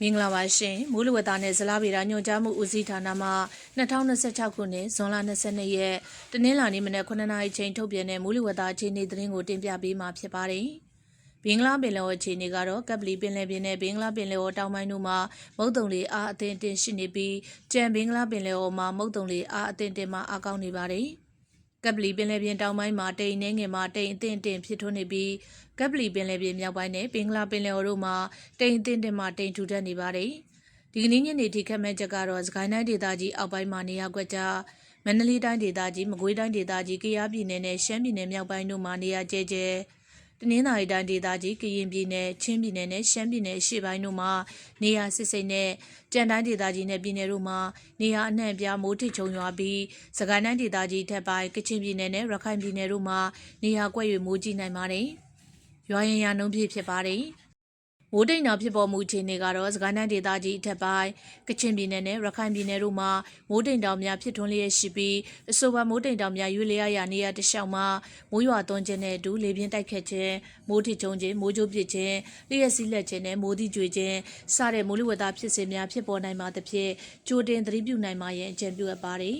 မင်္ဂလာပါရှင်မိုးလေဝသနဲ့ဇလဗေဒညွှန်ကြားမှုဦးစီးဌာနမှ2026ခုနှစ်ဇွန်လ22ရက်တနင်္လာနေ့မနက်9:00နာရီချိန်ထုတ်ပြန်တဲ့မိုးလေဝသအခြေအနေသတင်းကိုတင်ပြပေးမှာဖြစ်ပါတယ်။ဘင်္ဂလားပင်လယ်အော်အခြေအနေကတော့ကပလီပင်လယ်ပြင်နဲ့ဘင်္ဂလားပင်လယ်အော်တောင်ပိုင်းတို့မှာမုတ်တုံလေအားအသင့်အတင်ရှိနေပြီးကြံဘင်္ဂလားပင်လယ်အော်မှာမုတ်တုံလေအားအသင့်အတင်မှအားကောင်းနေပါတယ်။ကပလီပင်လယ်ပြင်တောင်ပိုင်းမှာတိမ်နှင်းငယ်မှာတိမ်အသင့်အတင်ဖြစ်ထွန်းနေပြီးကပလီပင်လယ်ပြင်မြောက်ပိုင်းနဲ့ဘင်္ဂလားပင်လယ်အော်တို့မှာတိမ်အသင့်အတင်မှတိမ်ထူထပ်နေပါတယ်။ဒီကနေ့ညနေထိခက်မဲ့ချက်ကတော့စကိုင်းတိုင်းဒေသကြီးအောက်ပိုင်းမှာနေရာကွက်ကြားမန္တလေးတိုင်းဒေသကြီးမကွေးတိုင်းဒေသကြီးကယားပြည်နယ်နဲ့ရှမ်းပြည်နယ်မြောက်ပိုင်းတို့မှာနေရာကျဲကျဲတနင်္သာရီတိုင်းဒေသကြီးကရင်ပြည်နယ်ချင်းပြည်နယ်နဲ့ရှမ်းပြည်နယ်အရှေ့ပိုင်းတို့မှာနေရာစစ်စိမ့်နဲ့ကြံတိုင်းဒေသကြီးနဲ့ပြည်နယ်တို့မှာနေရာအနှံ့အပြားမိုးထစ်ချုံရွာပြီးစကိုင်းတိုင်းဒေသကြီးထက်ပိုင်းကချင်ပြည်နယ်နဲ့ရခိုင်ပြည်နယ်တို့မှာနေရာကွက်၍မိုးကြီးနိုင်ပါတယ်။ရွာရင်ရာနှုန်းဖြစ်ပါတယ်။မိုးတိမ်တောင်ဖြစ်ပေါ်မှုအခြေအနေကတော့စကိုင်းတိုင်းဒေသကြီးအထက်ပိုင်းကချင်ပြည်နယ်နဲ့ရခိုင်ပြည်နယ်တို့မှာမိုးတိမ်တောင်များဖြစ်ထွန်းလျက်ရှိပြီးအဆိုပါမိုးတိမ်တောင်များရွေ့လျားရာနေရာတစ်လျှောက်မှာမိုးရွာသွန်းခြင်းနဲ့အတူလေပြင်းတိုက်ခတ်ခြင်းမိုးထစ်ချုံခြင်းမိုးကြိုးပစ်ခြင်းလျှက်စီးလက်ခြင်းနဲ့မိုးသီးကြွေခြင်းစတဲ့မိုးလေဝသဖြစ်စဉ်များဖြစ်ပေါ်နိုင်မှာသဖြင့်ကြိုတင်သတိပြုနိုင်မှာရန်အကြံပြုအပ်ပါတယ်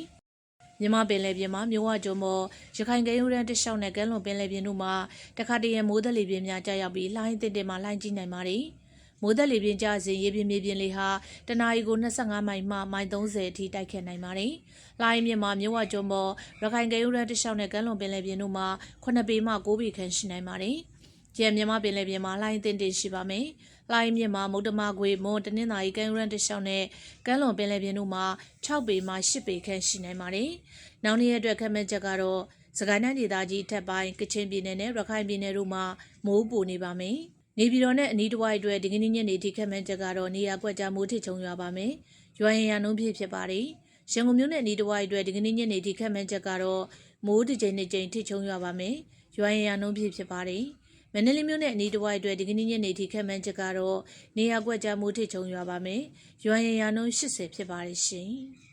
မြန်မာပင်လယ်ပြင်မှာမြဝကျွန်းပေါ်ရခိုင်ကမ်းရိုးတန်းတစ်လျှောက်နဲ့ကမ်းလွန်ပင်လယ်ပြင်တို့မှာတခါတရံမိုးသက်လေပြင်းများကြာရောက်ပြီးလှိုင်းအသင့်တင်မှလှိုင်းကြီးနိုင်ပါတယ်။မိုးသက်လေပြင်းကျစဉ်ရေပြင်မြေပြင်လေဟာတနအီကို25မိုင်မှမိုင်30အထိတိုက်ခတ်နိုင်ပါတယ်။လှိုင်းမြင့်မှာမြဝကျွန်းပေါ်ရခိုင်ကမ်းရိုးတန်းတစ်လျှောက်နဲ့ကမ်းလွန်ပင်လယ်ပြင်တို့မှာ9ပေမှ9ပေခန့်ရှိနိုင်ပါတယ်။ကျန်မြန်မာပင်လယ်ပြင်မှာလှိုင်းအသင့်တင်ရှိပါမယ်။လှိုင်းမြင့်မှာမုတ်တမခွေမွန်တနင်္သာရီကမ်းရိုးတန်းတစ်လျှောက်နဲ့ကမ်းလွန်ပင်လယ်ပြင်တို့မှာ6ပေမှ10ပေခန့်ရှိနိုင်ပါတယ်။နောက်နေ့ရက်အတွက်ခန့်မှန်းချက်ကတော့စကိုင်းတိုင်းဒေသကြီးအထက်ပိုင်းကချင်ပြည်နယ်နဲ့ရခိုင်ပြည်နယ်တို့မှာမိုးပိုနေပါမယ်။နေပြည်တော်နဲ့အနီးတစ်ဝိုက်အတွက်ဒီကနေ့ညနေထိခန့်မှန်းချက်ကတော့နေရာကွက်ကြားမိုးထစ်ချုံရွာပါမယ်။ရွာရင်ရာနှုန်းဖြစ်ပါတယ်။ရန်ကုန်မြို့နဲ့အနီးတစ်ဝိုက်အတွက်ဒီကနေ့ညနေထိခန့်မှန်းချက်ကတော့မိုးတစ်ကြိမ်နှစ်ကြိမ်ထစ်ချုံရွာပါမယ်။ရွာရင်ရာနှုန်းဖြစ်ပါတယ်။မန္တလေးမြို့နဲ့အနီးတစ်ဝိုက်အတွက်ဒီကနေ့ညနေထိခန့်မှန်းချက်ကတော့နေရာကွက်ကြားမိုးထစ်ချုံရွာပါမယ်။ရွာရင်ရာနှုန်း80ဖြစ်ပါတယ်ရှင်။